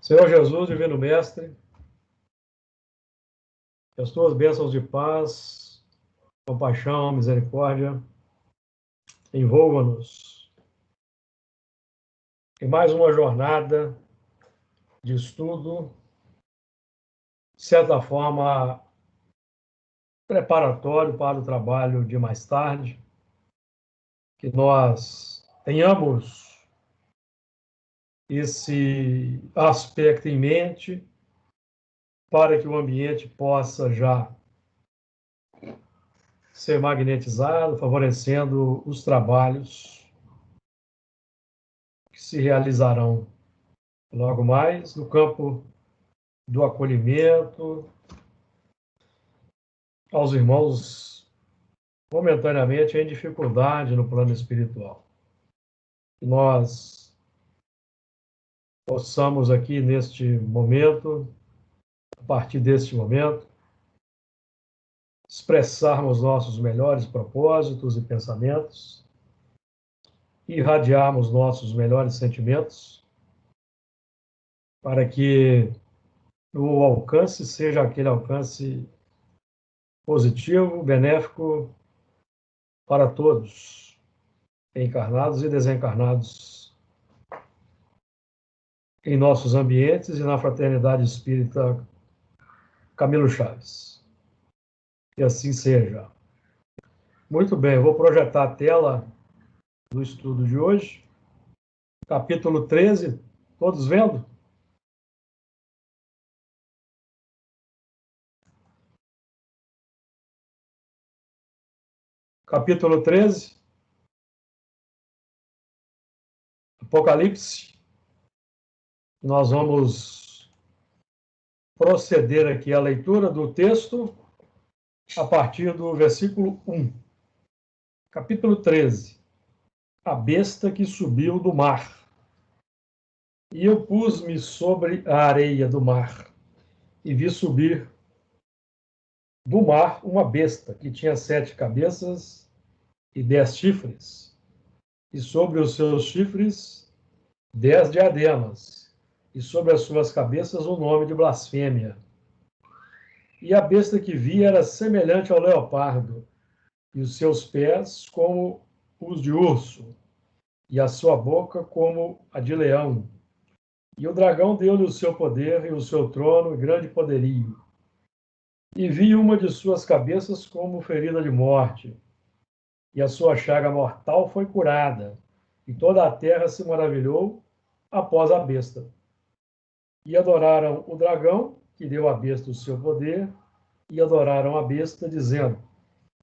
Senhor Jesus, Divino Mestre, que as tuas bênçãos de paz, compaixão, misericórdia envolvam-nos em mais uma jornada de estudo, de certa forma, preparatório para o trabalho de mais tarde, que nós tenhamos esse aspecto em mente para que o ambiente possa já ser magnetizado, favorecendo os trabalhos que se realizarão logo mais no campo do acolhimento aos irmãos momentaneamente em dificuldade no plano espiritual. Que nós possamos aqui neste momento, a partir deste momento, expressarmos nossos melhores propósitos e pensamentos, irradiarmos nossos melhores sentimentos, para que o alcance seja aquele alcance positivo, benéfico para todos, encarnados e desencarnados, em nossos ambientes e na Fraternidade Espírita Camilo Chaves. Que assim seja. Muito bem, eu vou projetar a tela do estudo de hoje, capítulo 13, todos vendo? Capítulo 13, Apocalipse. Nós vamos proceder aqui à leitura do texto a partir do versículo 1. Capítulo 13. A besta que subiu do mar. E eu pus-me sobre a areia do mar, e vi subir do mar uma besta que tinha 7 cabeças e 10 chifres, e sobre os seus chifres 10 diademas, e sobre as suas cabeças o nome de blasfêmia. E a besta que vi era semelhante ao leopardo, e os seus pés como os de urso, e a sua boca como a de leão. E o dragão deu-lhe o seu poder e o seu trono e grande poderio. E vi uma de suas cabeças como ferida de morte, e a sua chaga mortal foi curada, e toda a terra se maravilhou após a besta. E adoraram o dragão, que deu à besta o seu poder, e adoraram a besta, dizendo: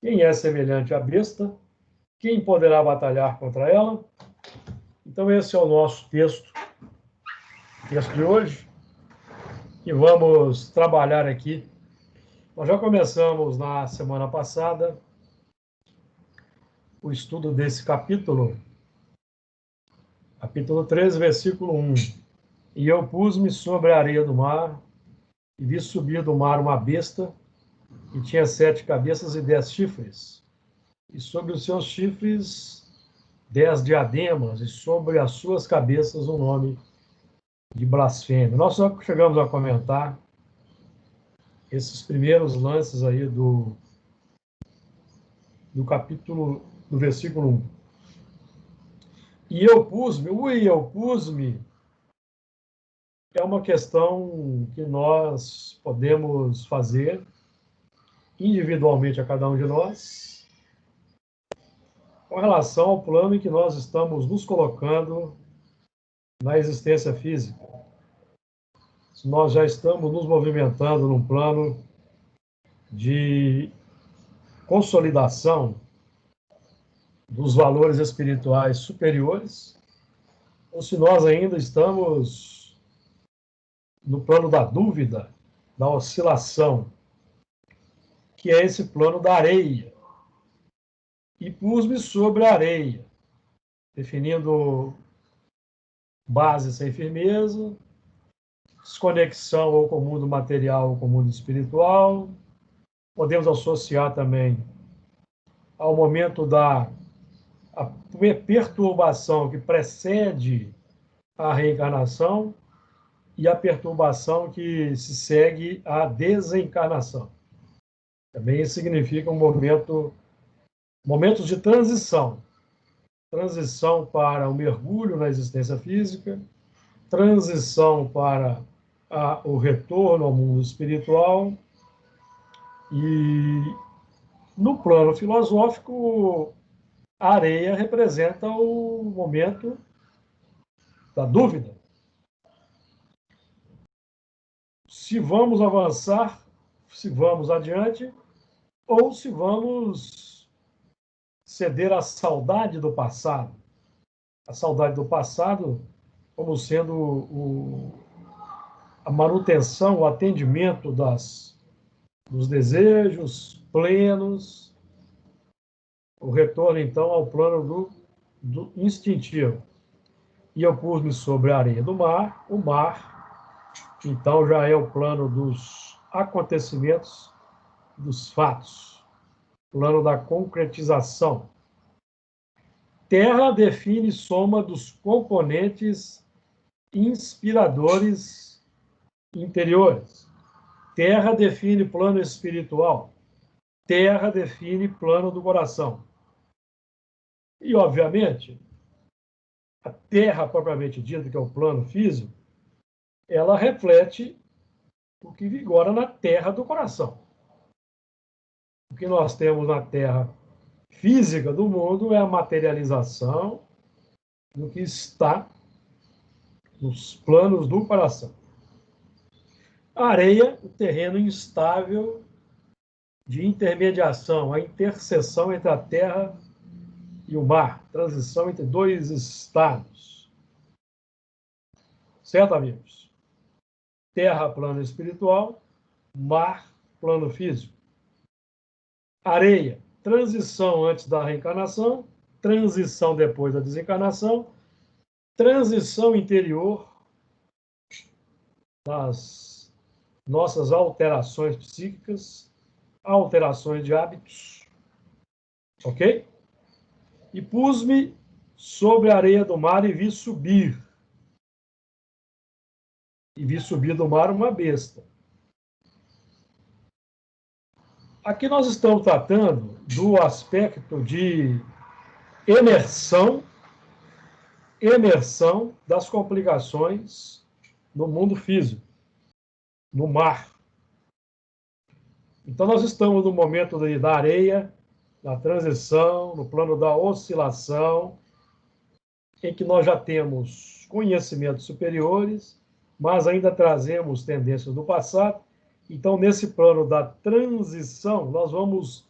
quem é semelhante à besta? Quem poderá batalhar contra ela? Então esse é o nosso texto de hoje, que vamos trabalhar aqui. Nós já começamos na semana passada o estudo desse capítulo 13, versículo 1. E eu pus-me sobre a areia do mar, e vi subir do mar uma besta, que tinha 7 cabeças e 10 chifres, e sobre os seus chifres 10 diademas, e sobre as suas cabeças o nome de blasfêmia. Nós só chegamos a comentar esses primeiros lances aí do capítulo, do versículo 1. E eu pus-me, é uma questão que nós podemos fazer individualmente a cada um de nós, com relação ao plano em que nós estamos nos colocando na existência física. Se nós já estamos nos movimentando num plano de consolidação dos valores espirituais superiores, ou se nós ainda estamos no plano da dúvida, da oscilação, que é esse plano da areia. E pus-me sobre a areia, definindo base sem firmeza, desconexão ou com o mundo material ou com o mundo espiritual. Podemos associar também ao momento da perturbação que precede a reencarnação, e a perturbação que se segue à desencarnação. Também significa momentos de transição. Transição para o mergulho na existência física, transição para o retorno ao mundo espiritual. E no plano filosófico, a areia representa o momento da dúvida. Se vamos avançar, se vamos adiante, ou se vamos ceder à saudade do passado. A saudade do passado como sendo a manutenção, o atendimento dos desejos plenos, o retorno, então, ao plano do instintivo. E eu pus-me sobre a areia do mar. O mar, então, já é o plano dos acontecimentos, dos fatos, plano da concretização. Terra define soma dos componentes inspiradores interiores. Terra define plano espiritual. Terra define plano do coração. E, obviamente, a terra propriamente dita, que é o plano físico, ela reflete o que vigora na terra do coração. O que nós temos na terra física do mundo é a materialização do que está nos planos do coração. A areia, o terreno instável de intermediação, a interseção entre a terra e o mar, transição entre dois estados. Certo, amigos? Terra, plano espiritual, mar, plano físico. Areia, transição antes da reencarnação, transição depois da desencarnação, transição interior das nossas alterações psíquicas, alterações de hábitos, ok? E pus-me sobre a areia do mar e vi subir. E vi subir do mar uma besta. Aqui nós estamos tratando do aspecto de emersão das complicações no mundo físico, no mar. Então, nós estamos no momento da areia, da transição, no plano da oscilação, em que nós já temos conhecimentos superiores, mas ainda trazemos tendências do passado. Então, nesse plano da transição, nós vamos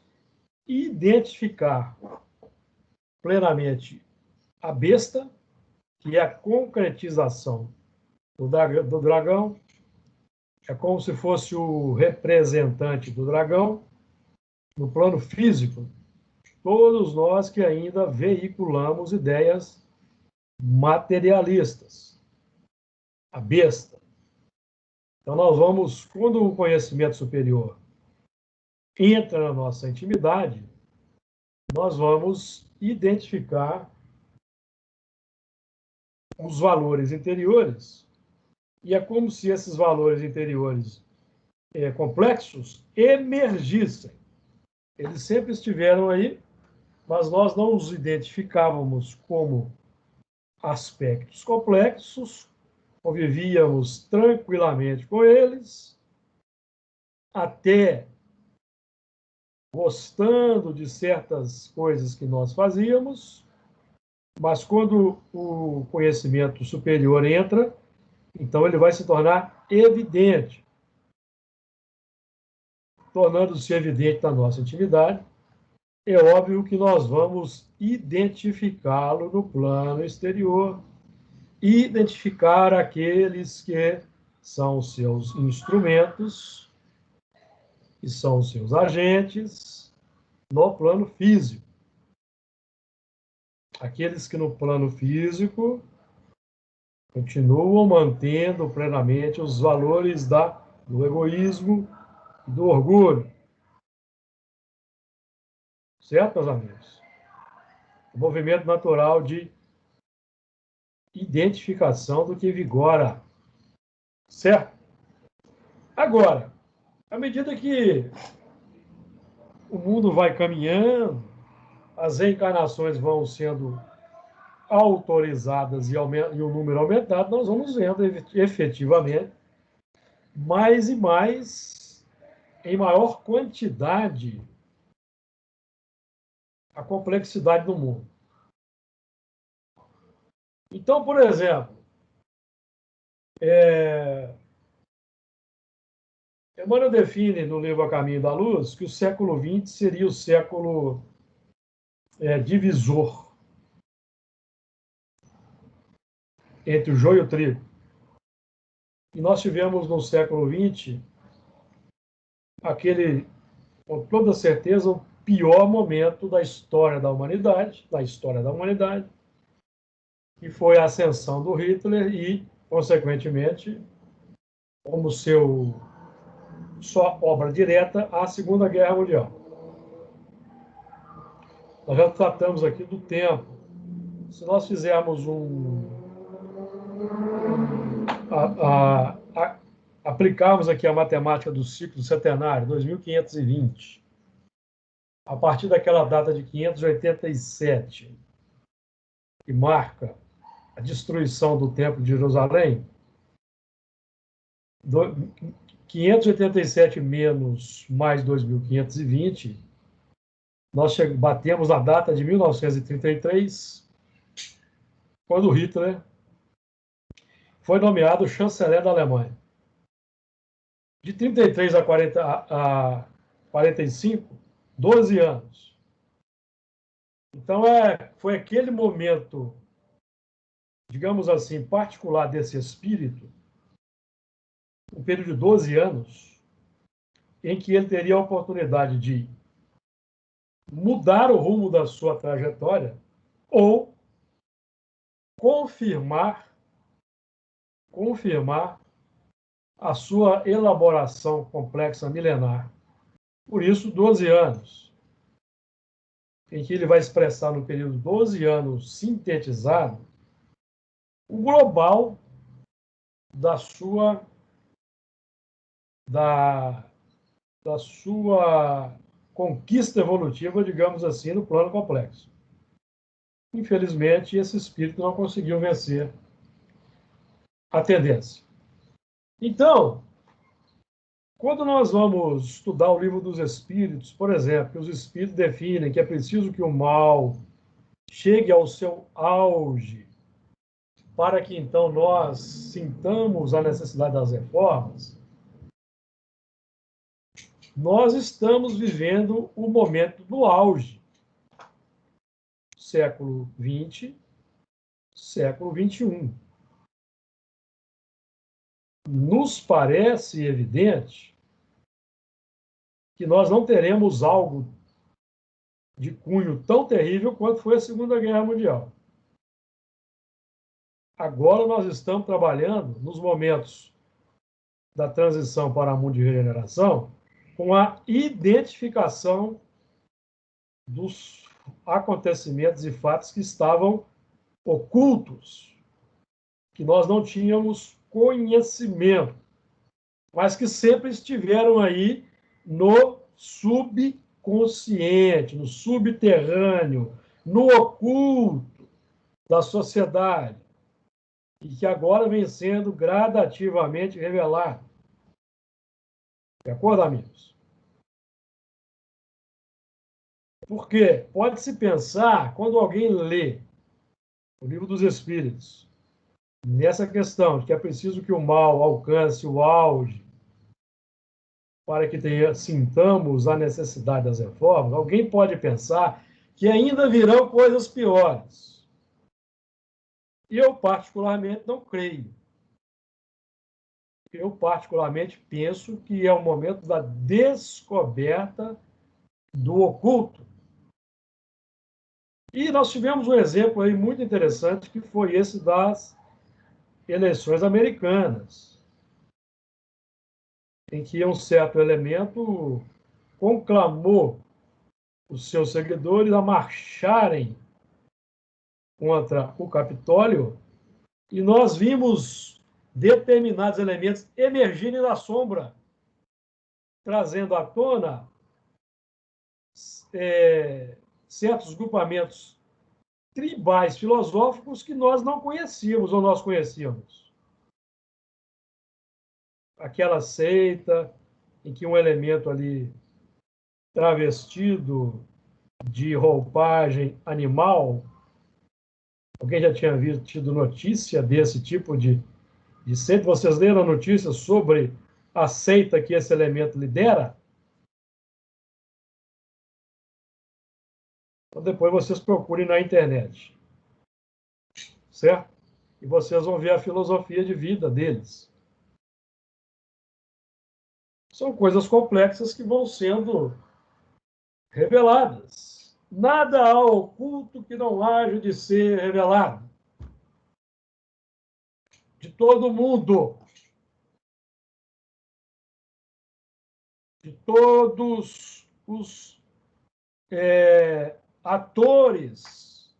identificar plenamente a besta, que é a concretização do dragão. É como se fosse o representante do dragão. No plano físico, todos nós que ainda veiculamos ideias materialistas. A besta. Então, nós vamos, quando o conhecimento superior entra na nossa intimidade, nós vamos identificar os valores interiores, e é como se esses valores interiores complexos emergissem. Eles sempre estiveram aí, mas nós não os identificávamos como aspectos complexos, convivíamos tranquilamente com eles, até gostando de certas coisas que nós fazíamos, mas quando o conhecimento superior entra, então ele vai se tornar evidente. Tornando-se evidente na nossa intimidade, é óbvio que nós vamos identificá-lo no plano exterior, identificar aqueles que são os seus instrumentos e são os seus agentes no plano físico. Aqueles que no plano físico continuam mantendo plenamente os valores do egoísmo e do orgulho. Certo, meus amigos? O movimento natural de identificação do que vigora Certo? Agora, à medida que o mundo vai caminhando, as reencarnações vão sendo autorizadas e o número aumentado, nós vamos vendo efetivamente mais e mais, em maior quantidade, a complexidade do mundo. Então, por exemplo, Emmanuel define no livro A Caminho da Luz que o século XX seria o século divisor entre o joio e o trigo. E nós tivemos no século XX aquele, com toda certeza, o pior momento da história da humanidade, que foi a ascensão do Hitler e, consequentemente, como sua obra direta, a Segunda Guerra Mundial. Nós já tratamos aqui do tempo. Se nós fizermos aplicarmos aqui a matemática do ciclo centenário, 2520, a partir daquela data de 587, que marca a destruição do Templo de Jerusalém, 587 menos mais 2520, nós batemos a data de 1933, quando Hitler foi nomeado chanceler da Alemanha. De 33 a 45, 12 anos. Então, foi aquele momento, digamos assim, particular desse espírito, um período de 12 anos, em que ele teria a oportunidade de mudar o rumo da sua trajetória ou confirmar a sua elaboração complexa milenar. Por isso, 12 anos, em que ele vai expressar no período 12 anos sintetizado o global da sua conquista evolutiva, digamos assim, no plano complexo. Infelizmente, esse espírito não conseguiu vencer a tendência. Então, quando nós vamos estudar o livro dos Espíritos, por exemplo, que os Espíritos definem que é preciso que o mal chegue ao seu auge para que então nós sintamos a necessidade das reformas, nós estamos vivendo o momento do auge. Século XX, século XXI. Nos parece evidente que nós não teremos algo de cunho tão terrível quanto foi a Segunda Guerra Mundial. Agora nós estamos trabalhando nos momentos da transição para o mundo de regeneração com a identificação dos acontecimentos e fatos que estavam ocultos, que nós não tínhamos conhecimento, mas que sempre estiveram aí no subconsciente, no subterrâneo, no oculto da sociedade, e que agora vem sendo gradativamente revelado. De acordo, amigos? Porque pode-se pensar, quando alguém lê o Livro dos Espíritos, nessa questão de que é preciso que o mal alcance o auge para que sintamos a necessidade das reformas, alguém pode pensar que ainda virão coisas piores. E eu, particularmente, não creio. Eu, particularmente, penso que é o momento da descoberta do oculto. E nós tivemos um exemplo aí muito interessante, que foi esse das eleições americanas, em que um certo elemento conclamou os seus seguidores a marcharem contra o Capitólio, e nós vimos determinados elementos emergirem da sombra, trazendo à tona certos grupamentos tribais filosóficos que nós não conhecíamos ou nós conhecíamos. Aquela seita em que um elemento ali travestido de roupagem animal, alguém já tinha tido notícia desse tipo de seita? Vocês leram notícias sobre a seita que esse elemento lidera? Então, depois vocês procurem na internet, certo? E vocês vão ver a filosofia de vida deles. São coisas complexas que vão sendo reveladas. Nada há oculto que não haja de ser revelado. De todo mundo. De todos os atores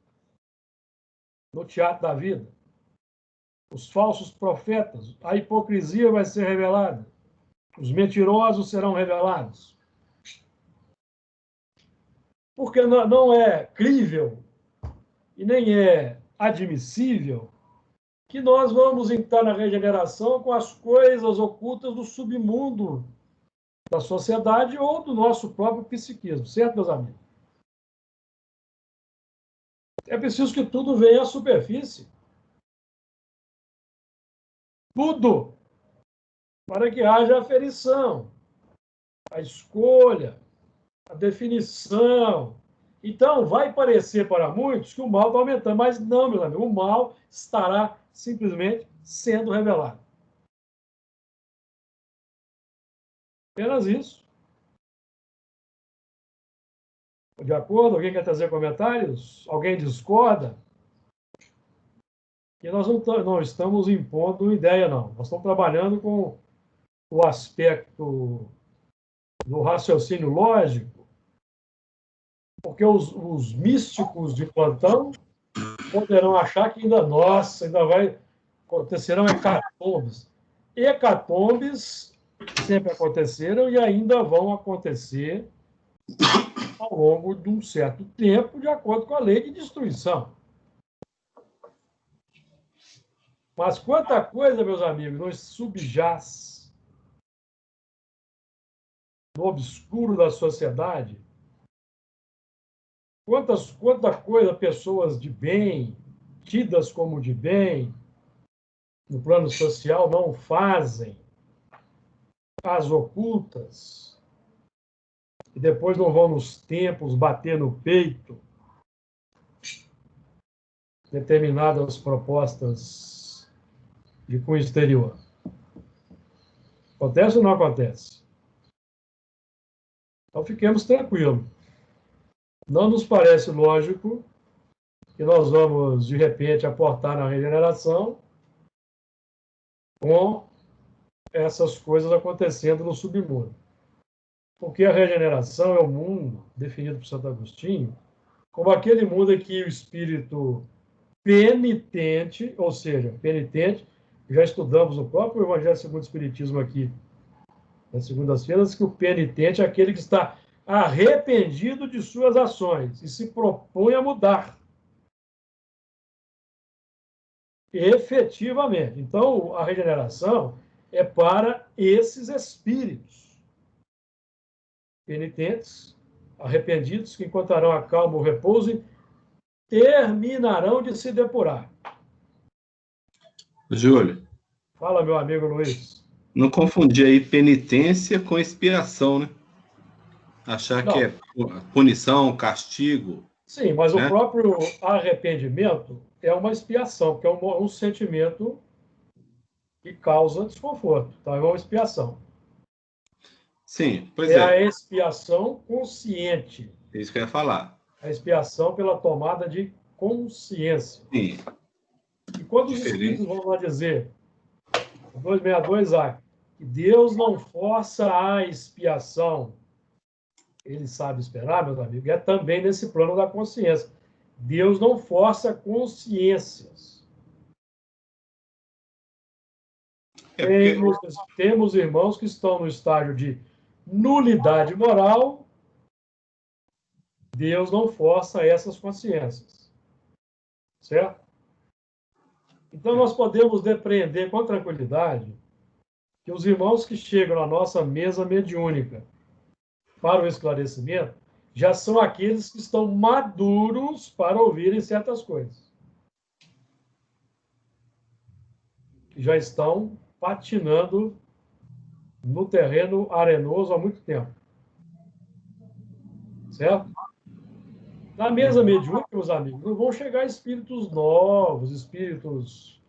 no teatro da vida. Os falsos profetas. A hipocrisia vai ser revelada. Os mentirosos serão revelados. Porque não é crível e nem é admissível que nós vamos entrar na regeneração com as coisas ocultas do submundo da sociedade ou do nosso próprio psiquismo, certo, meus amigos? É preciso que tudo venha à superfície. Tudo. Para que haja aferição, a escolha, a definição. Então, vai parecer para muitos que o mal está aumentando, mas não, meu amigo, o mal estará simplesmente sendo revelado. Apenas isso. De acordo? Alguém quer trazer comentários? Alguém discorda? E nós não estamos impondo ideia, não. Nós estamos trabalhando com o aspecto do raciocínio lógico, porque os místicos de plantão poderão achar que ainda acontecerão hecatombes. Hecatombes sempre aconteceram e ainda vão acontecer ao longo de um certo tempo, de acordo com a lei de destruição. Mas quanta coisa, meus amigos, nos subjaz no obscuro da sociedade. Quanta coisa pessoas de bem, tidas como de bem, no plano social, não fazem, as ocultas, e depois não vão nos templos bater no peito determinadas propostas de cunho exterior. Acontece ou não acontece? Então, fiquemos tranquilos. Não nos parece lógico que nós vamos, de repente, aportar na regeneração com essas coisas acontecendo no submundo. Porque a regeneração é o mundo, definido por Santo Agostinho, como aquele mundo em que o espírito penitente, ou seja, penitente, já estudamos o próprio Evangelho segundo o Espiritismo aqui, nas segundas-feiras, que o penitente é aquele que está arrependido de suas ações e se propõe a mudar. Efetivamente. Então, a regeneração é para esses espíritos penitentes, arrependidos, que encontrarão a calma, o repouso e terminarão de se depurar. Júlio. Fala, meu amigo Luiz. Não confundir aí penitência com expiação, né? Achar que é punição, castigo. Sim, mas né? O próprio arrependimento é uma expiação, porque é um sentimento que causa desconforto. Então, é uma expiação. Sim, pois é. É a expiação consciente. É isso que eu ia falar. A expiação pela tomada de consciência. Sim. E quando os espíritos vão lá dizer, 262A, que Deus não força a expiação, ele sabe esperar, meus amigos, é também nesse plano da consciência. Deus não força consciências. Temos irmãos que estão no estágio de nulidade moral. Deus não força essas consciências. Certo? Então, nós podemos depreender com tranquilidade que os irmãos que chegam na nossa mesa mediúnica para o esclarecimento já são aqueles que estão maduros para ouvirem certas coisas. Já estão patinando no terreno arenoso há muito tempo. Certo? Na mesa mediúnica, meus amigos, não vão chegar espíritos novos, espíritos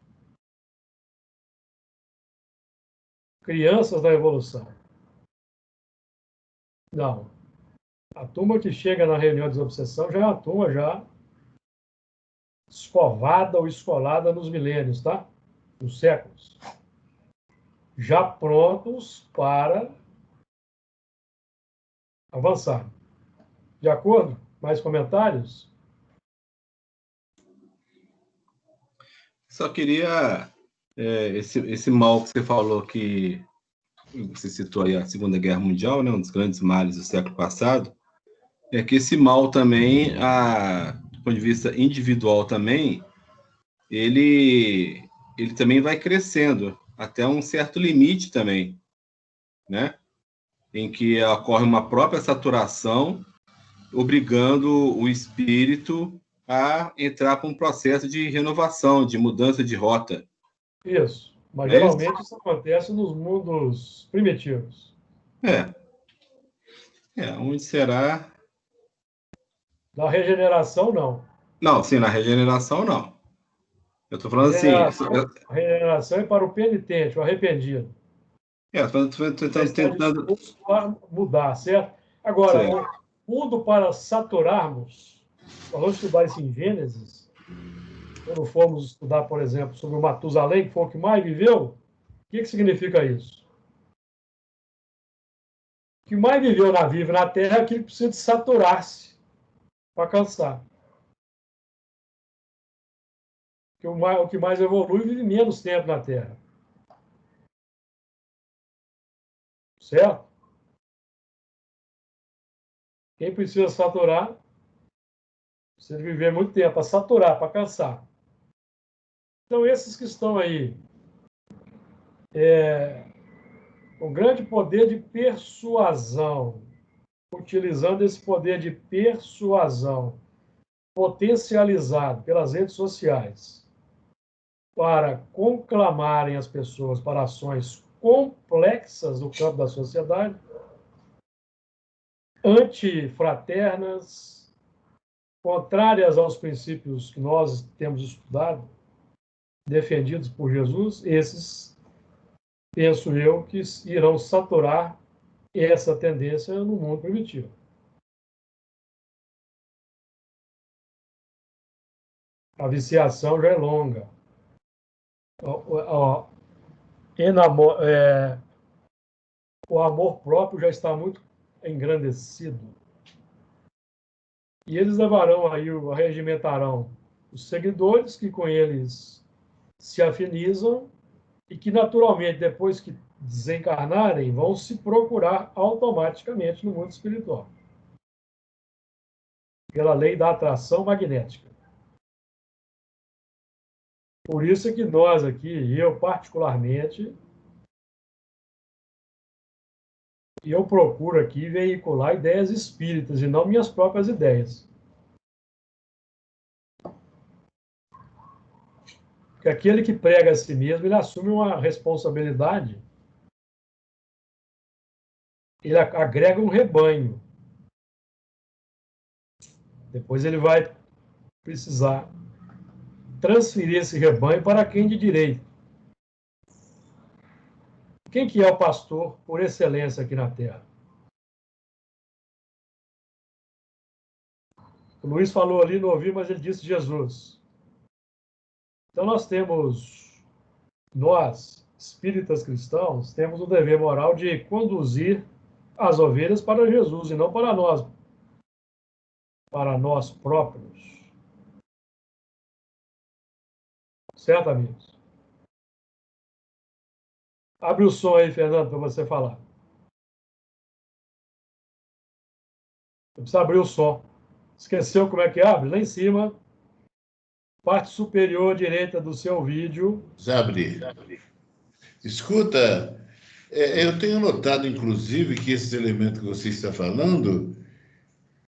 crianças da evolução. Não. A turma que chega na reunião de desobsessão já é uma turma já escovada ou escolada nos milênios, tá? Nos séculos. Já prontos para avançar. De acordo? Mais comentários? Só queria esse mal que você falou, que você citou aí a Segunda Guerra Mundial, né, um dos grandes males do século passado, é que esse mal também, do ponto de vista individual também, ele também vai crescendo até um certo limite também, né? Em que ocorre uma própria saturação, obrigando o espírito a entrar para um processo de renovação, de mudança de rota. Isso. Mas Não é isso? geralmente isso acontece nos mundos primitivos. Onde será? Na regeneração, não. Não, sim, na regeneração não. Eu estou falando assim. A regeneração é para o penitente, o arrependido. Estou tentando. Disposto a mudar, certo? Agora, Certo. o mundo para saturarmos, nós vamos estudar isso em Gênesis, quando formos estudar, por exemplo, sobre o Matusalém, que foi o que mais viveu, o que significa isso? O que mais viveu vive na Terra é aquilo que precisa de saturar-se para cansar. O que mais evolui vive menos tempo na Terra. Certo? Quem precisa saturar, precisa viver muito tempo, para saturar, para cansar. Então, esses que estão aí, com grande poder de persuasão, utilizando esse poder de persuasão potencializado pelas redes sociais para conclamarem as pessoas para ações complexas no campo da sociedade, antifraternas, contrárias aos princípios que nós temos estudado, defendidos por Jesus, esses, penso eu, que irão saturar essa tendência no mundo primitivo. A viciação já é longa. O amor próprio já está muito engrandecido. E eles regimentarão os seguidores que com eles se afinizam e que, naturalmente, depois que desencarnarem, vão se procurar automaticamente no mundo espiritual. Pela lei da atração magnética. Por isso é que nós aqui, eu particularmente, eu procuro aqui veicular ideias espíritas e não minhas próprias ideias. Porque aquele que prega a si mesmo, ele assume uma responsabilidade, ele agrega um rebanho. Depois ele vai precisar transferir esse rebanho para quem de direito. Quem que é o pastor por excelência aqui na Terra? O Luiz falou ali, não ouvi, mas ele disse Jesus. Então nós, espíritas cristãos, temos o dever moral de conduzir as ovelhas para Jesus e não para nós próprios. Certo, amigos? Abre o som aí, Fernando, para você falar. Precisa abrir o som. Esqueceu como é que abre? Lá em cima, parte superior direita do seu vídeo. Já abri. Escuta, eu tenho notado, inclusive, que esses elementos que você está falando,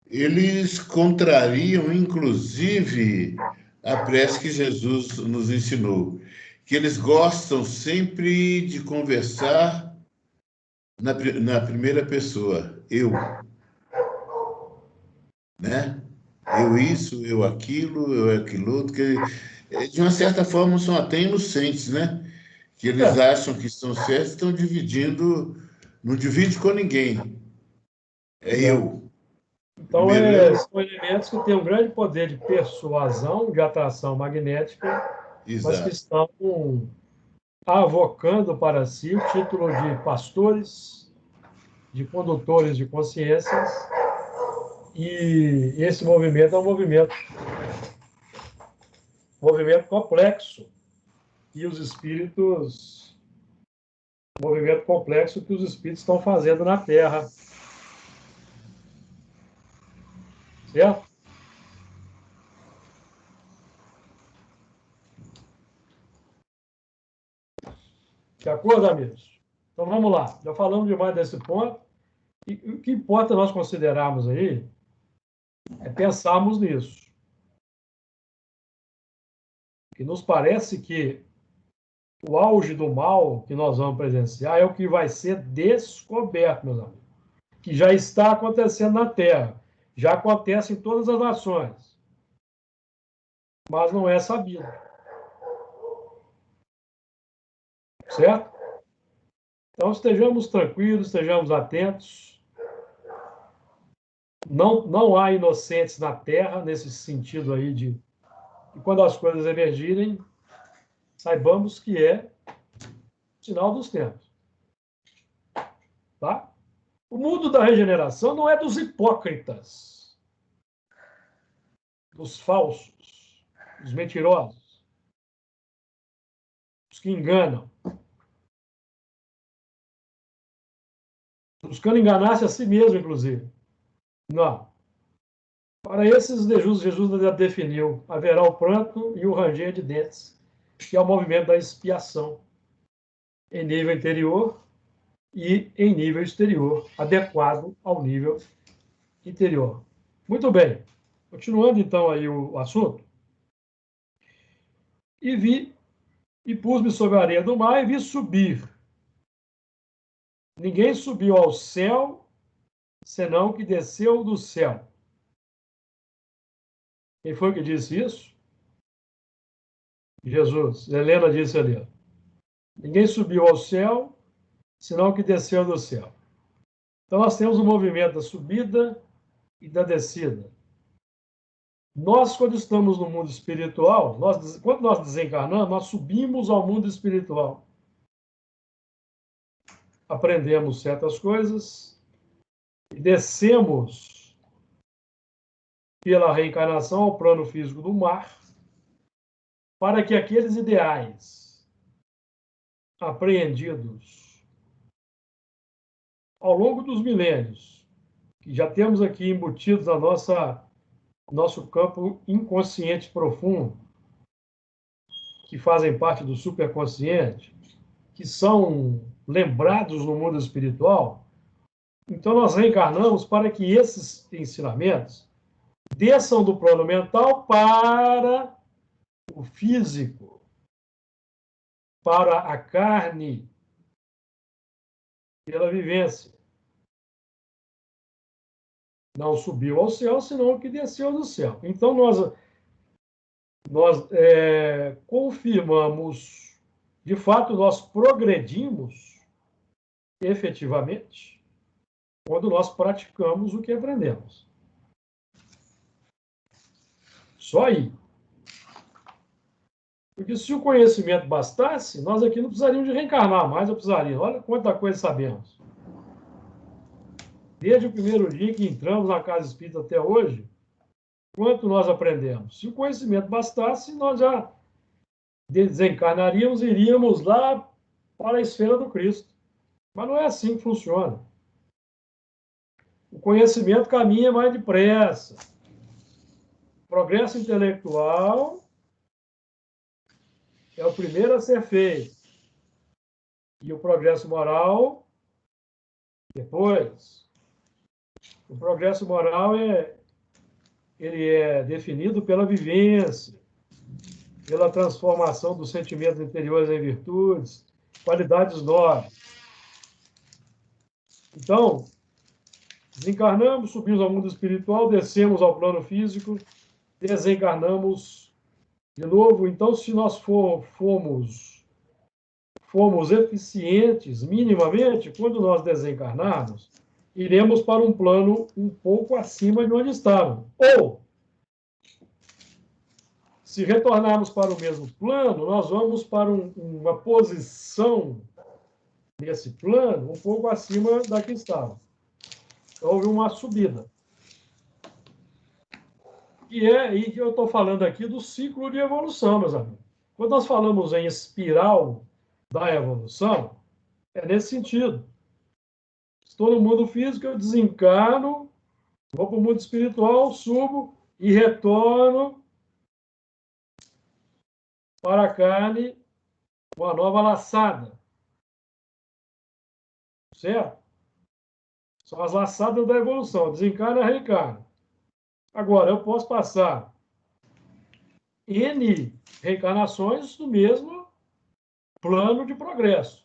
eles contrariam, inclusive, a prece que Jesus nos ensinou, que eles gostam sempre de conversar na primeira pessoa, eu, né? Eu isso, eu aquilo outro, que de uma certa forma são até inocentes, né? Que eles acham que estão certos, estão dividindo, não divide com ninguém, é eu. Então, Primeiro são elementos que têm um grande poder de persuasão, de atração magnética, mas que exato. estão avocando para si o título de pastores, de condutores de consciências, e esse movimento é um movimento complexo, e os espíritos, movimento complexo que os espíritos estão fazendo na Terra. Certo? De acordo, amigos? Então vamos lá. Já falamos demais desse ponto. E o que importa nós considerarmos aí é pensarmos nisso. Que nos parece que o auge do mal que nós vamos presenciar é o que vai ser descoberto, meus amigos. Que já está acontecendo na Terra. Já acontece em todas as nações. Mas não é sabido. Certo? Então estejamos tranquilos, estejamos atentos. Não há inocentes na Terra, nesse sentido aí de e quando as coisas emergirem, saibamos que é sinal dos tempos. Tá? O mundo da regeneração não é dos hipócritas, dos falsos, dos mentirosos, dos que enganam, buscando enganar-se a si mesmo, inclusive. Não. Para esses, Jesus já definiu: haverá o pranto e o ranger de dentes, que é o movimento da expiação em nível interior e em nível exterior, adequado ao nível interior. Muito bem. Continuando, então, aí o assunto. E pus-me sobre a areia do mar e vi subir. Ninguém subiu ao céu, senão que desceu do céu. Quem foi que disse isso? Jesus. Helena disse ali. Ninguém subiu ao céu, senão que desceu do céu. Então, nós temos o movimento da subida e da descida. Nós, quando estamos no mundo espiritual, quando nós desencarnamos, nós subimos ao mundo espiritual. Aprendemos certas coisas e descemos pela reencarnação ao plano físico do mar, para que aqueles ideais apreendidos ao longo dos milênios, que já temos aqui embutidos na nosso campo inconsciente profundo, que fazem parte do superconsciente, que são lembrados no mundo espiritual, então nós reencarnamos para que esses ensinamentos desçam do plano mental para o físico, para a carne, pela vivência. Não subiu ao céu, senão que desceu do céu. Então nós confirmamos, de fato, nós progredimos efetivamente quando nós praticamos o que aprendemos. Só aí. Porque se o conhecimento bastasse, nós aqui não precisaríamos de reencarnar mais, eu precisaria. Olha quanta coisa sabemos. Desde o primeiro dia que entramos na casa espírita até hoje, quanto nós aprendemos. Se o conhecimento bastasse, nós já desencarnaríamos, iríamos lá para a esfera do Cristo. Mas não é assim que funciona. O conhecimento caminha mais depressa. O progresso intelectual é o primeiro a ser feito. E o progresso moral, depois. O progresso moral ele é definido pela vivência, pela transformação dos sentimentos interiores em virtudes, qualidades nobres. Então, desencarnamos, subimos ao mundo espiritual, descemos ao plano físico, desencarnamos de novo. Então, se nós fomos eficientes minimamente, quando nós desencarnarmos, iremos para um plano um pouco acima de onde estávamos. Ou, se retornarmos para o mesmo plano, nós vamos para uma posição nesse plano um pouco acima da que estava. Então, houve uma subida. E eu estou falando aqui do ciclo de evolução, meus amigos. Quando nós falamos em espiral da evolução, é nesse sentido. Estou no mundo físico, eu desencarno, vou para o mundo espiritual, subo e retorno para a carne uma nova laçada. Certo? São as laçadas da evolução, desencarna e reencarna. Agora, eu posso passar N reencarnações no mesmo plano de progresso.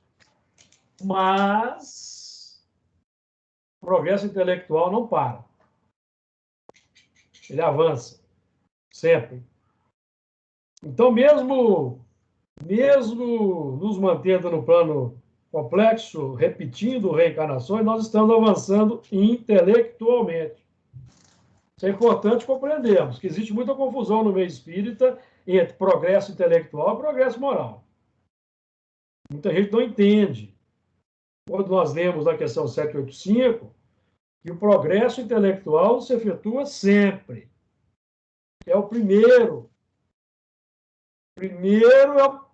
Mas o progresso intelectual não para. Ele avança. Sempre. Então, mesmo nos mantendo no plano complexo, repetindo reencarnações, nós estamos avançando intelectualmente. Isso é importante compreendermos, que existe muita confusão no meio espírita entre progresso intelectual e progresso moral. Muita gente não entende. Quando nós lemos na questão 785, que o progresso intelectual se efetua sempre. É o primeiro. Primeiro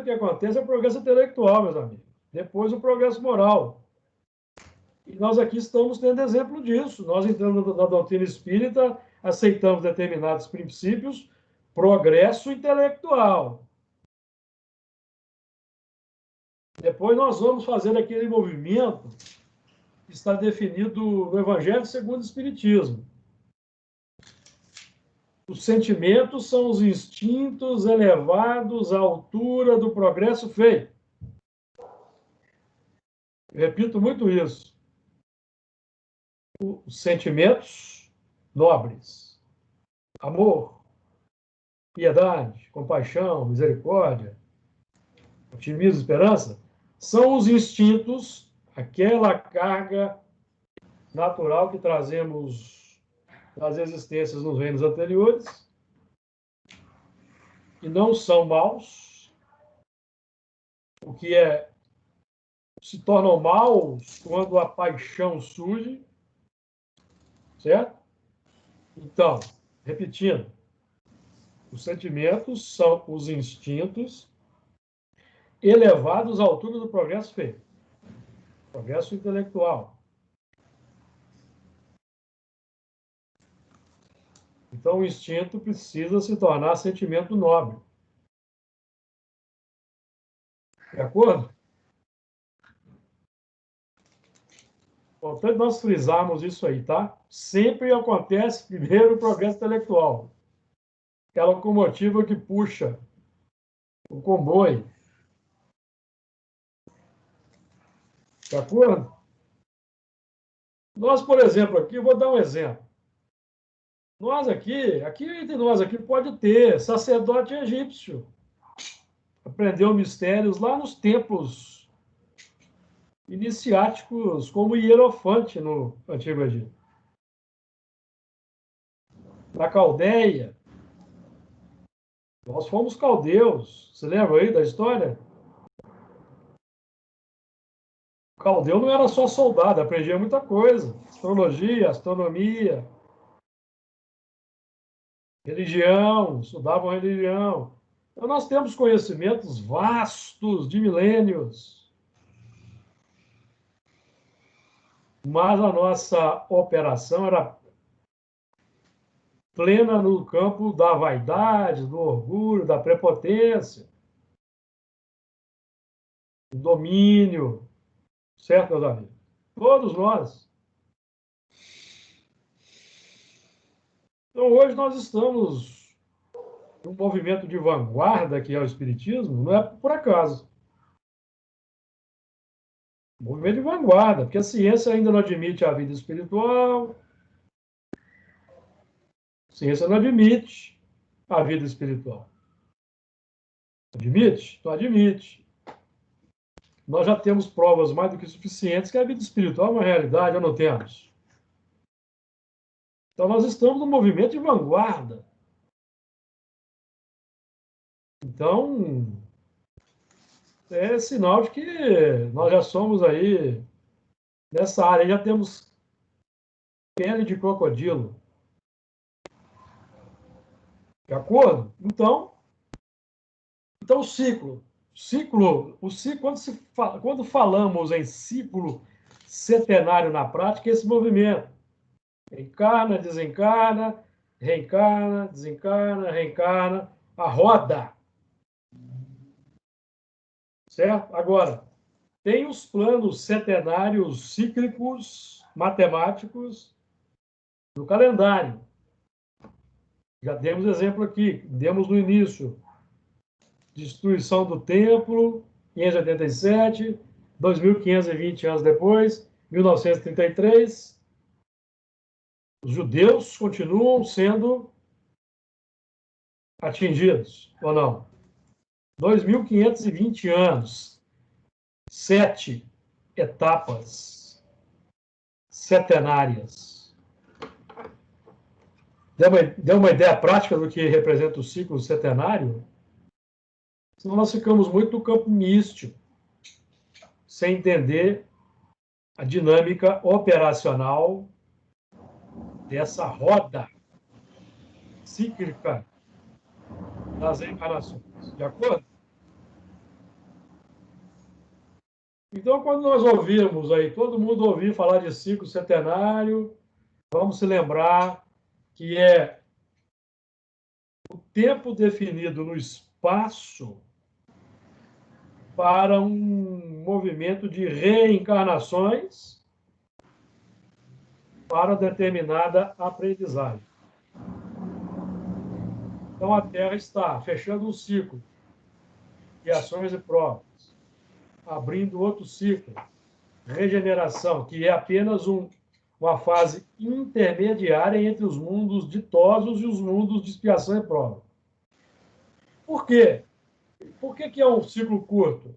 que acontece é o progresso intelectual, meus amigos. Depois o progresso moral. E nós aqui estamos tendo exemplo disso. Nós entrando na doutrina espírita, aceitamos determinados princípios, progresso intelectual. Depois nós vamos fazer aquele movimento que está definido no Evangelho segundo o Espiritismo. Os sentimentos são os instintos elevados à altura do progresso feito. Eu repito muito isso. Os sentimentos nobres, amor, piedade, compaixão, misericórdia, otimismo, esperança, são os instintos, aquela carga natural que trazemos das existências nos reinos anteriores, que não são maus, o que se tornam maus quando a paixão surge, certo? Então, repetindo, os sentimentos são os instintos elevados à altura do progresso feito, progresso intelectual. Então, o instinto precisa se tornar sentimento nobre. De acordo? Importante nós frisarmos isso aí, tá? Sempre acontece primeiro o progresso intelectual. Aquela locomotiva que puxa o comboio. De acordo? Nós, por exemplo, aqui, vou dar um exemplo. Nós aqui entre nós aqui pode ter sacerdote egípcio. Aprendeu mistérios lá nos templos iniciáticos, como Hierofante no Antigo Egito. Na Caldeia, nós fomos caldeus. Você lembra aí da história? O caldeu não era só soldado, aprendia muita coisa. Astrologia, astronomia, religião, estudavam religião. Então, nós temos conhecimentos vastos de milênios, mas a nossa operação era plena no campo da vaidade, do orgulho, da prepotência, do domínio, certo, meus amigos? Todos nós. Então, hoje nós estamos num movimento de vanguarda, que é o Espiritismo, não é por acaso. Movimento de vanguarda, porque a ciência ainda não admite a vida espiritual, a ciência não admite a vida espiritual. Admite? Não admite. Nós já temos provas mais do que suficientes que a vida espiritual é uma realidade, ou não temos? Então, nós estamos num movimento de vanguarda. Então, é sinal de que nós já somos aí, nessa área, já temos pele de crocodilo. De acordo? Então o ciclo, quando falamos em ciclo setenário na prática, é esse movimento. Encarna, desencarna, reencarna, desencarna, reencarna, a roda. Certo? Agora, tem os planos setenários cíclicos, matemáticos, do calendário. Já demos exemplo aqui, demos no início. Destruição do templo, 587, 2.520 anos depois, 1933. Os judeus continuam sendo atingidos, ou não? 2.520 anos, 7 etapas setenárias. Deu uma ideia prática do que representa o ciclo setenário? Senão nós ficamos muito no campo místico, sem entender a dinâmica operacional dessa roda cíclica das encarnações. De acordo? Então, quando nós ouvimos aí, todo mundo ouvir falar de ciclo setenário, vamos se lembrar que é o tempo definido no espaço para um movimento de reencarnações para determinada aprendizagem. Então, a Terra está fechando um ciclo de ações e provas, abrindo outro ciclo, regeneração, que é apenas uma fase intermediária entre os mundos ditosos e os mundos de expiação e prova. Por quê? Por que é um ciclo curto?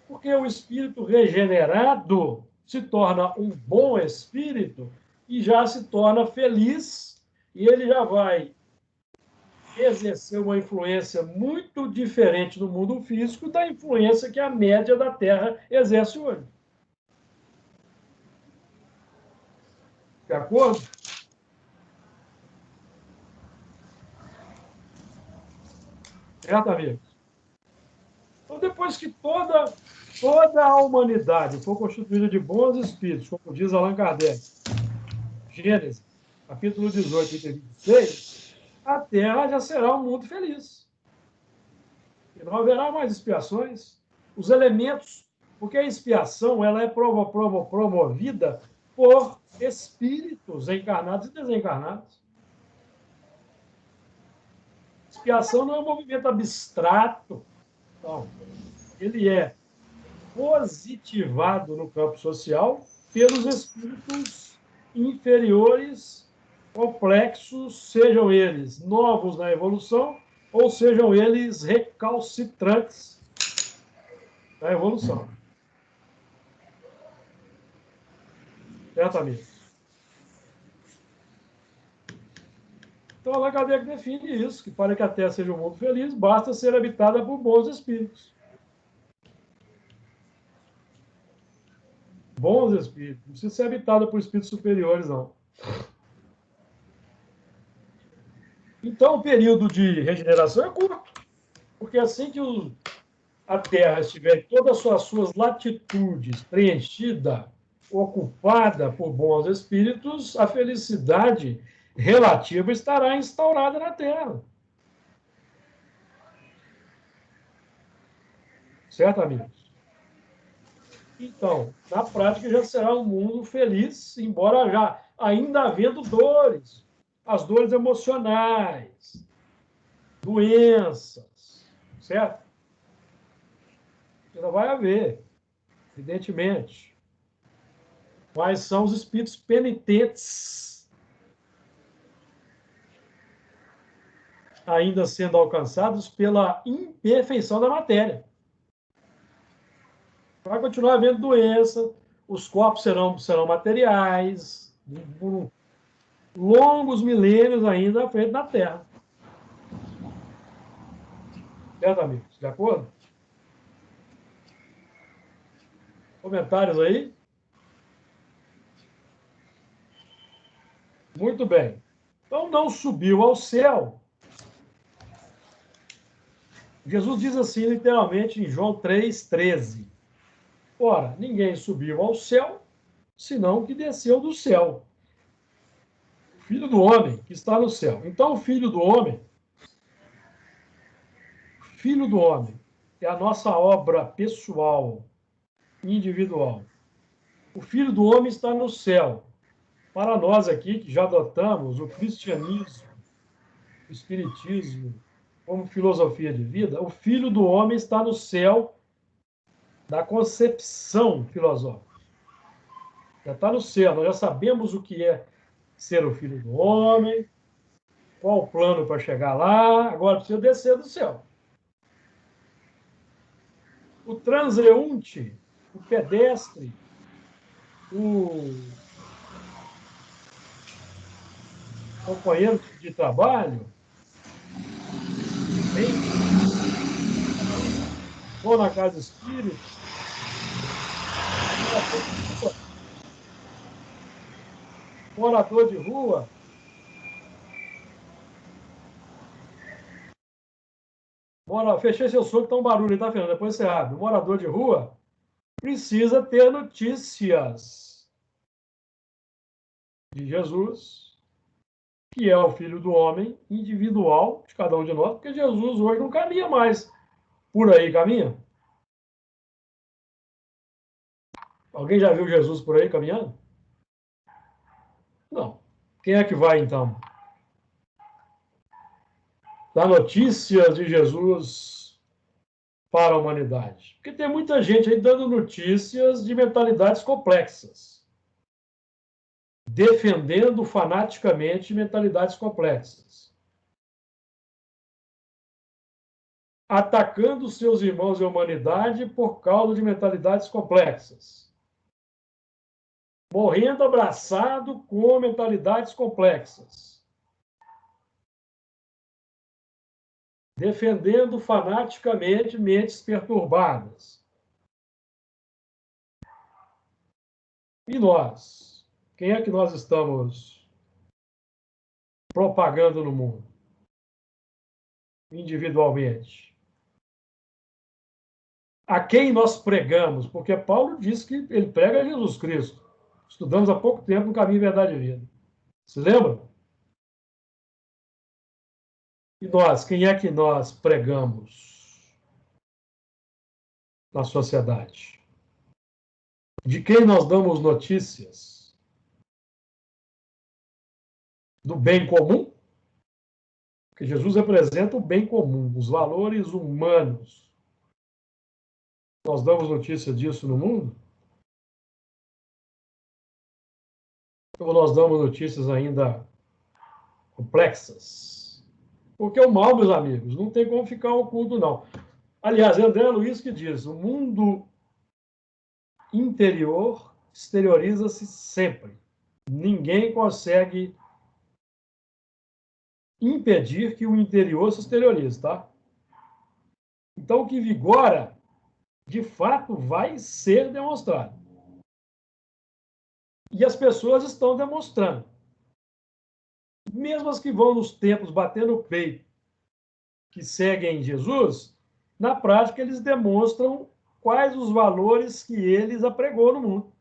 Porque o espírito regenerado se torna um bom espírito e já se torna feliz, e ele já vai exercer uma influência muito diferente no mundo físico da influência que a média da Terra exerce hoje. De acordo? Certo, amigos? Então, depois que toda a humanidade for constituída de bons espíritos, como diz Allan Kardec, Gênesis, capítulo 18, item 26, a Terra já será um mundo feliz. E não haverá mais expiações. Os elementos, porque a expiação ela é promovida por espíritos encarnados e desencarnados. Expiação não é um movimento abstrato. Não. Ele é positivado no campo social pelos espíritos inferiores, complexos, sejam eles novos na evolução ou sejam eles recalcitrantes na evolução. Certo, amigos? Então, Allan Kardec define isso, que para que a Terra seja um mundo feliz, basta ser habitada por bons espíritos. Bons espíritos. Não precisa ser habitada por espíritos superiores, não. Então, o período de regeneração é curto. Porque assim que a Terra estiver todas as suas latitudes preenchida, ocupada por bons espíritos, a felicidade relativa estará instaurada na Terra. Certo, amigos? Então, na prática, já será um mundo feliz, embora já ainda havendo dores, as dores emocionais, doenças, certo? Ainda vai haver, evidentemente. Mas são os espíritos penitentes ainda sendo alcançados pela imperfeição da matéria. Vai continuar havendo doença, os corpos serão materiais, por longos milênios ainda à frente da Terra. Certo, amigos? De acordo? Comentários aí? Muito bem. Então, não subiu ao céu. Jesus diz assim, literalmente, em João 3,13. Ora, ninguém subiu ao céu, senão que desceu do céu. O Filho do homem que está no céu. Então, o Filho do homem é a nossa obra pessoal, individual. O Filho do homem está no céu. Para nós aqui, que já adotamos o cristianismo, o espiritismo, como filosofia de vida, o Filho do homem está no céu da concepção filosófica. Já está no céu, nós já sabemos o que é ser o Filho do homem, qual o plano para chegar lá, agora precisa descer do céu. O transeunte, o pedestre, o companheiro de trabalho, ou na casa espírita, morador de rua, fechei seu som que tá um barulho, tá, Fernando? Depois você abre. O morador de rua precisa ter notícias de Jesus, que é o Filho do homem individual de cada um de nós, porque Jesus hoje não caminha mais por aí, caminha? Alguém já viu Jesus por aí caminhando? Não. Quem é que vai, então? Dar notícias de Jesus para a humanidade. Porque tem muita gente aí dando notícias de mentalidades complexas. Defendendo fanaticamente mentalidades complexas. Atacando seus irmãos e a humanidade por causa de mentalidades complexas. Morrendo abraçado com mentalidades complexas. Defendendo fanaticamente mentes perturbadas. E nós? Quem é que nós estamos propagando no mundo? Individualmente. A quem nós pregamos? Porque Paulo diz que ele prega Jesus Cristo. Estudamos há pouco tempo no Caminho, Verdade e Vida. Se lembra? E nós, quem é que nós pregamos na sociedade? De quem nós damos notícias? Do bem comum? Porque Jesus representa o bem comum, os valores humanos. Nós damos notícia disso no mundo? Ou nós damos notícias ainda complexas? Porque o mal, meus amigos, não tem como ficar oculto, não. Aliás, é André Luiz que diz, o mundo interior exterioriza-se sempre. Ninguém consegue impedir que o interior se exteriorize, tá? Então, o que vigora, de fato, vai ser demonstrado. E as pessoas estão demonstrando. Mesmo as que vão nos templos batendo o peito, que seguem Jesus, na prática, eles demonstram quais os valores que eles apregou no mundo.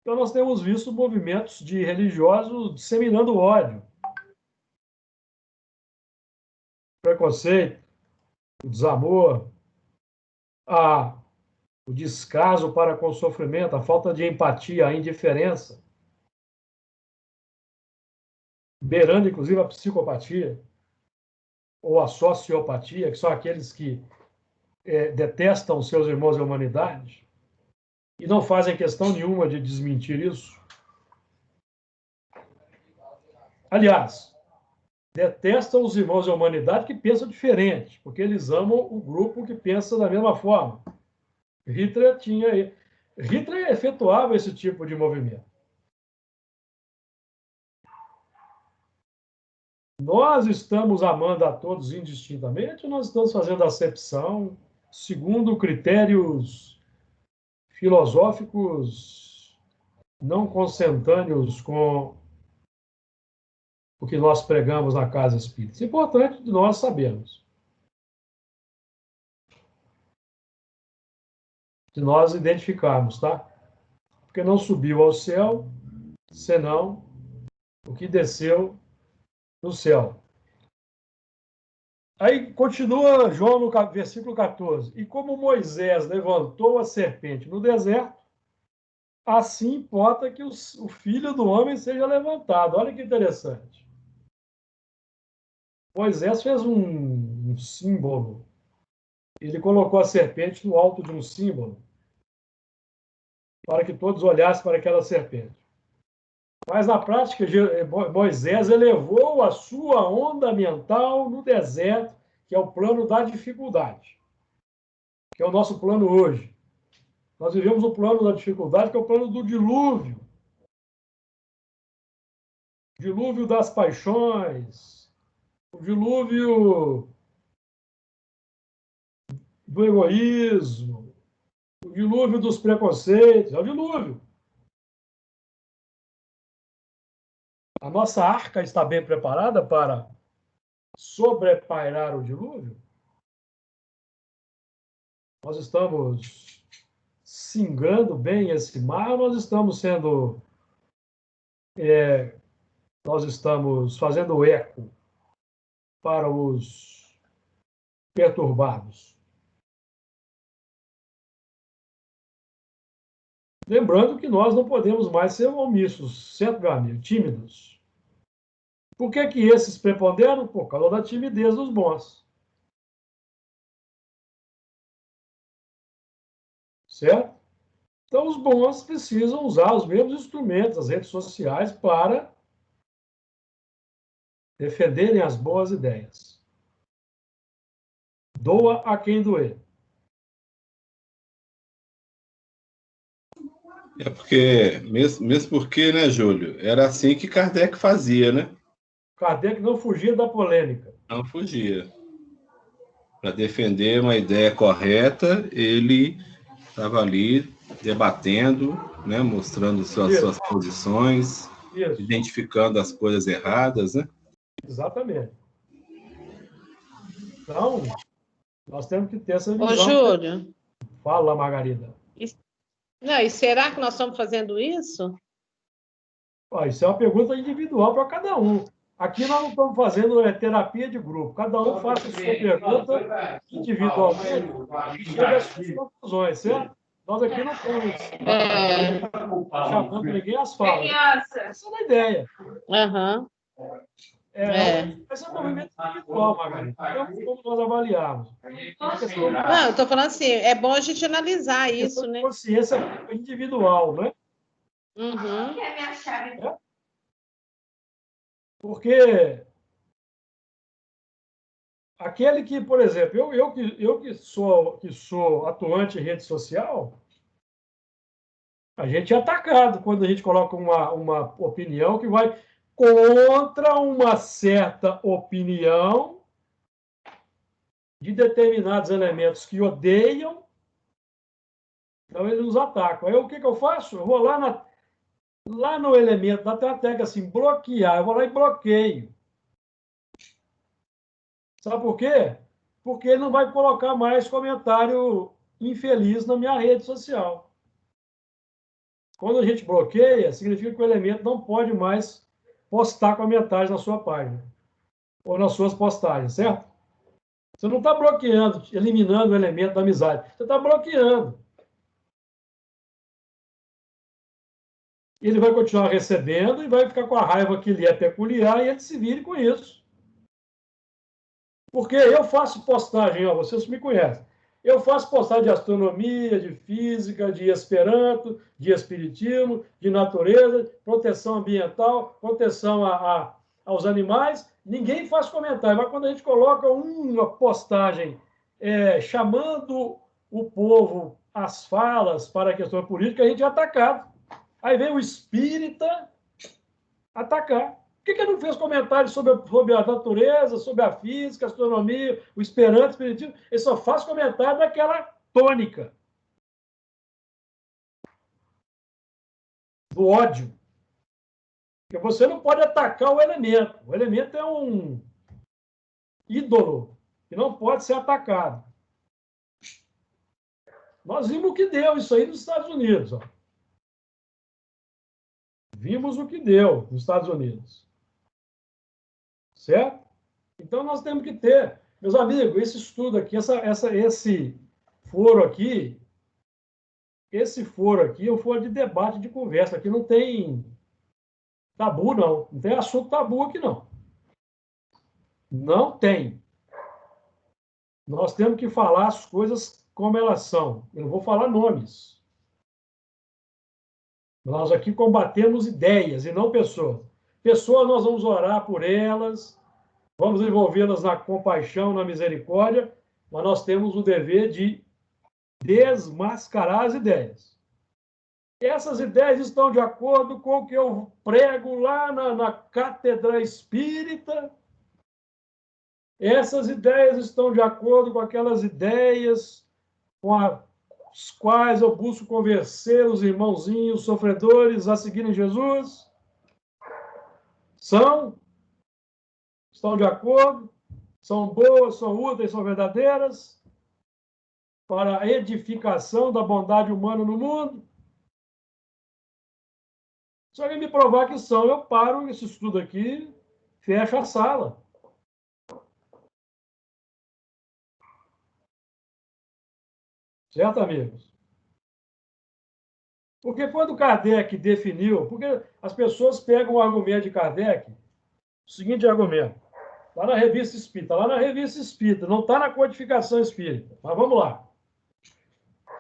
Então, nós temos visto movimentos de religiosos disseminando ódio, preconceito, o desamor, o descaso para com o sofrimento, a falta de empatia, a indiferença, beirando, inclusive, a psicopatia ou a sociopatia, que são aqueles que detestam seus irmãos e a humanidade e não fazem questão nenhuma de desmentir isso. Aliás, detestam os irmãos e a humanidade que pensam diferente, porque eles amam o grupo que pensa da mesma forma. Hitler efetuava esse tipo de movimento. Nós estamos amando a todos indistintamente ou nós estamos fazendo acepção segundo critérios filosóficos não consentâneos com o que nós pregamos na Casa Espírita? Isso é importante de nós sabermos. De nós identificarmos, tá? Porque não subiu ao céu, senão o que desceu do céu. Aí continua João no versículo 14. E como Moisés levantou a serpente no deserto, assim importa que o Filho do Homem seja levantado. Olha que interessante. Moisés fez um símbolo. Ele colocou a serpente no alto de um símbolo, para que todos olhassem para aquela serpente. Mas, na prática, Moisés elevou a sua onda mental no deserto, que é o plano da dificuldade, que é o nosso plano hoje. Nós vivemos o plano da dificuldade, que é o plano do dilúvio. O dilúvio das paixões, o dilúvio do egoísmo, o dilúvio dos preconceitos, é o dilúvio. A nossa arca está bem preparada para sobrepairar o dilúvio? Nós estamos singando bem esse mar, nós estamos sendo... nós estamos fazendo eco para os perturbados. Lembrando que nós não podemos mais ser omissos, certo, meu amigo? Tímidos. Por que que esses preponderam? Por causa da timidez dos bons. Certo? Então, os bons precisam usar os mesmos instrumentos, as redes sociais, para defenderem as boas ideias. Doa a quem doer. É porque, mesmo porque, né, Júlio, era assim que Kardec fazia, né? Kardec não fugia da polêmica. Não fugia. Para defender uma ideia correta, ele estava ali debatendo, né, mostrando suas posições, Isso. identificando as coisas erradas, né? Exatamente. Então, nós temos que ter essa visão. Ô, Júlio. Fala, Margarida. Não, e será que nós estamos fazendo isso? Isso é uma pergunta individual para cada um. Aqui nós não estamos fazendo terapia de grupo. Cada um faça a sua pergunta individualmente e chega às suas conclusões, certo? Nós aqui não estamos chamando ninguém às falas. Essa é a ideia. Aham. Esse é um movimento individual, Margarida. Então, como nós avaliarmos? Não, eu estou falando assim, é bom a gente analisar isso, né? Consciência individual, né? Uhum. Porque aquele que, por exemplo, eu que sou atuante em rede social, a gente é atacado quando a gente coloca uma opinião que vai contra uma certa opinião de determinados elementos que odeiam, então eles nos atacam. Aí o que eu faço? Eu vou lá no elemento, na tecla assim, bloquear, eu vou lá e bloqueio. Sabe por quê? Porque ele não vai colocar mais comentário infeliz na minha rede social. Quando a gente bloqueia, significa que o elemento não pode mais postar comentários na sua página ou nas suas postagens, certo? Você não está bloqueando, eliminando o elemento da amizade. Você está bloqueando. Ele vai continuar recebendo e vai ficar com a raiva que lhe é peculiar e ele se vire com isso. Porque eu faço postagem, ó, vocês me conhecem. Eu faço postagem de astronomia, de física, de esperanto, de espiritismo, de natureza, proteção ambiental, proteção aos animais. Ninguém faz comentário, mas quando a gente coloca uma postagem chamando o povo às falas para a questão política, a gente é atacado. Aí vem o espírita atacar. Por que ele não fez comentários sobre a natureza, sobre a física, a astronomia, o esperanto, o espiritismo? Ele só faz comentário daquela tônica do ódio. Porque você não pode atacar o elemento. O elemento é um ídolo que não pode ser atacado. Nós vimos o que deu isso aí nos Estados Unidos. Ó. Vimos o que deu nos Estados Unidos. Certo? Então, nós temos que ter, meus amigos, esse estudo aqui, esse foro aqui é um foro de debate, de conversa. Aqui não tem tabu, não. Não tem assunto tabu aqui, não. Não tem. Nós temos que falar as coisas como elas são. Eu não vou falar nomes. Nós aqui combatemos ideias e não pessoas. Pessoas, nós vamos orar por elas, vamos envolvê-las na compaixão, na misericórdia, mas nós temos o dever de desmascarar as ideias. Essas ideias estão de acordo com o que eu prego lá na Cátedra Espírita. Essas ideias estão de acordo com aquelas ideias com as quais eu busco convencer os irmãozinhos sofredores a seguirem Jesus. Estão de acordo, são boas, são úteis, são verdadeiras para a edificação da bondade humana no mundo. Se alguém me provar que são, eu paro esse estudo aqui, fecho a sala. Certo, amigos? Porque quando Kardec definiu, porque as pessoas pegam o argumento de Kardec, o seguinte argumento, lá na Revista Espírita, não está na Codificação Espírita, mas vamos lá.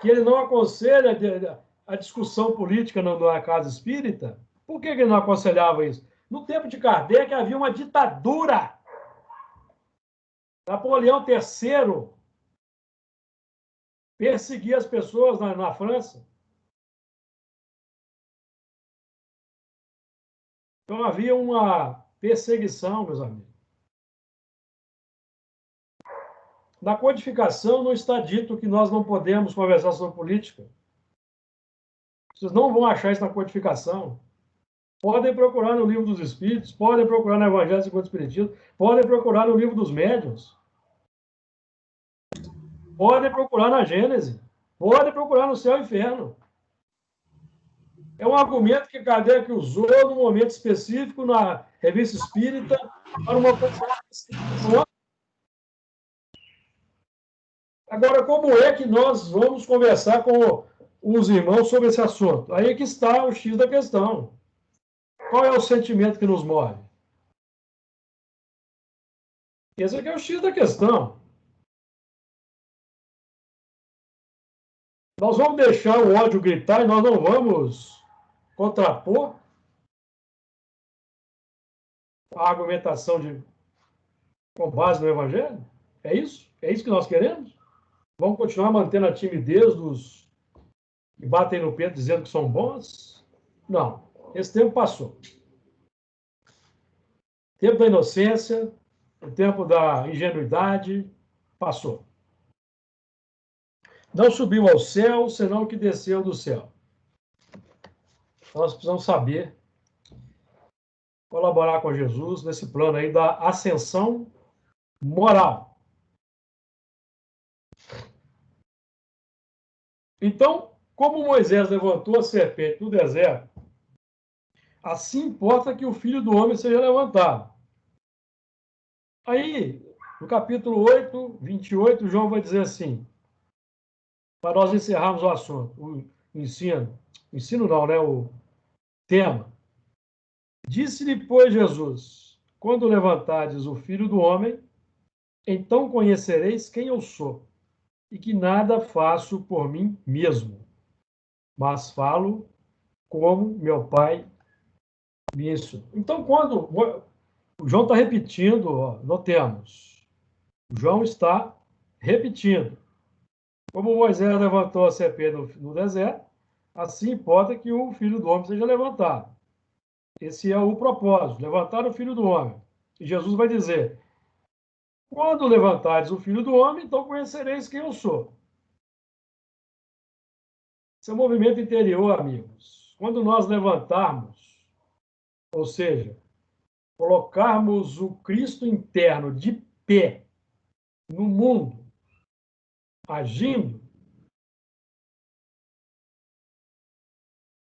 Que ele não aconselha a discussão política na Casa Espírita. Por que ele não aconselhava isso? No tempo de Kardec havia uma ditadura. Napoleão III perseguia as pessoas na França. Então havia uma perseguição, meus amigos. Na codificação não está dito que nós não podemos conversar sobre política. Vocês não vão achar isso na codificação. Podem procurar no Livro dos Espíritos, podem procurar no Evangelho segundo o Espiritismo, podem procurar no Livro dos Médiuns, podem procurar na Gênese, podem procurar no Céu e Inferno. É um argumento que Kardec usou num momento específico na Revista Espírita para uma coisa. Agora, como é que nós vamos conversar com os irmãos sobre esse assunto? Aí é que está o X da questão. Qual é o sentimento que nos move? Esse aqui é o X da questão. Nós vamos deixar o ódio gritar e nós não vamos contrapor a argumentação com base no Evangelho? É isso? É isso que nós queremos? Vamos continuar mantendo a timidez dos que batem no peito dizendo que são bons? Não. Esse tempo passou. O tempo da inocência, o tempo da ingenuidade, passou. Não subiu ao céu, senão que desceu do céu. Nós precisamos saber colaborar com Jesus nesse plano aí da ascensão moral. Então, como Moisés levantou a serpente no deserto, assim importa que o Filho do Homem seja levantado. Aí, no capítulo 8, 28, João vai dizer assim, para nós encerrarmos o assunto, o ensino não, né? O tema. Disse-lhe, pois, Jesus, quando levantardes o Filho do Homem, então conhecereis quem eu sou, e que nada faço por mim mesmo, mas falo como meu Pai me ensinou. Então, quando o João está repetindo, ó, notemos, o João está repetindo. Como Moisés levantou a serpente no deserto, assim importa que o Filho do Homem seja levantado. Esse é o propósito, levantar o Filho do Homem. E Jesus vai dizer, quando levantares o Filho do Homem, então conhecereis quem eu sou. Esse é o movimento interior, amigos. Quando nós levantarmos, ou seja, colocarmos o Cristo interno de pé no mundo, agindo,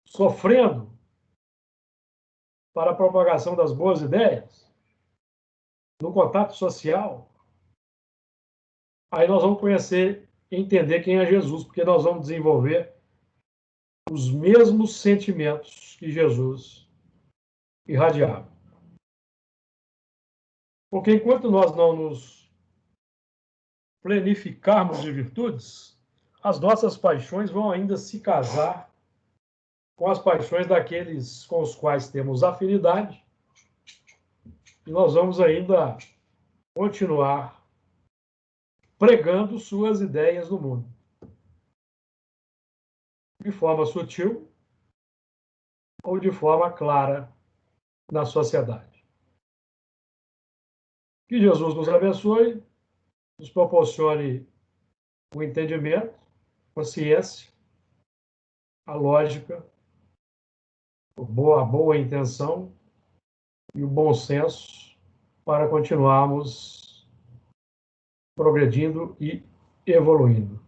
sofrendo para a propagação das boas ideias, no contato social, aí nós vamos conhecer e entender quem é Jesus, porque nós vamos desenvolver os mesmos sentimentos que Jesus irradiava. Porque enquanto nós não nos plenificarmos de virtudes, as nossas paixões vão ainda se casar com as paixões daqueles com os quais temos afinidade, e nós vamos ainda continuar pregando suas ideias no mundo. De forma sutil ou de forma clara na sociedade. Que Jesus nos abençoe, nos proporcione o entendimento, a ciência, a lógica, a boa intenção e o bom senso para continuarmos progredindo e evoluindo.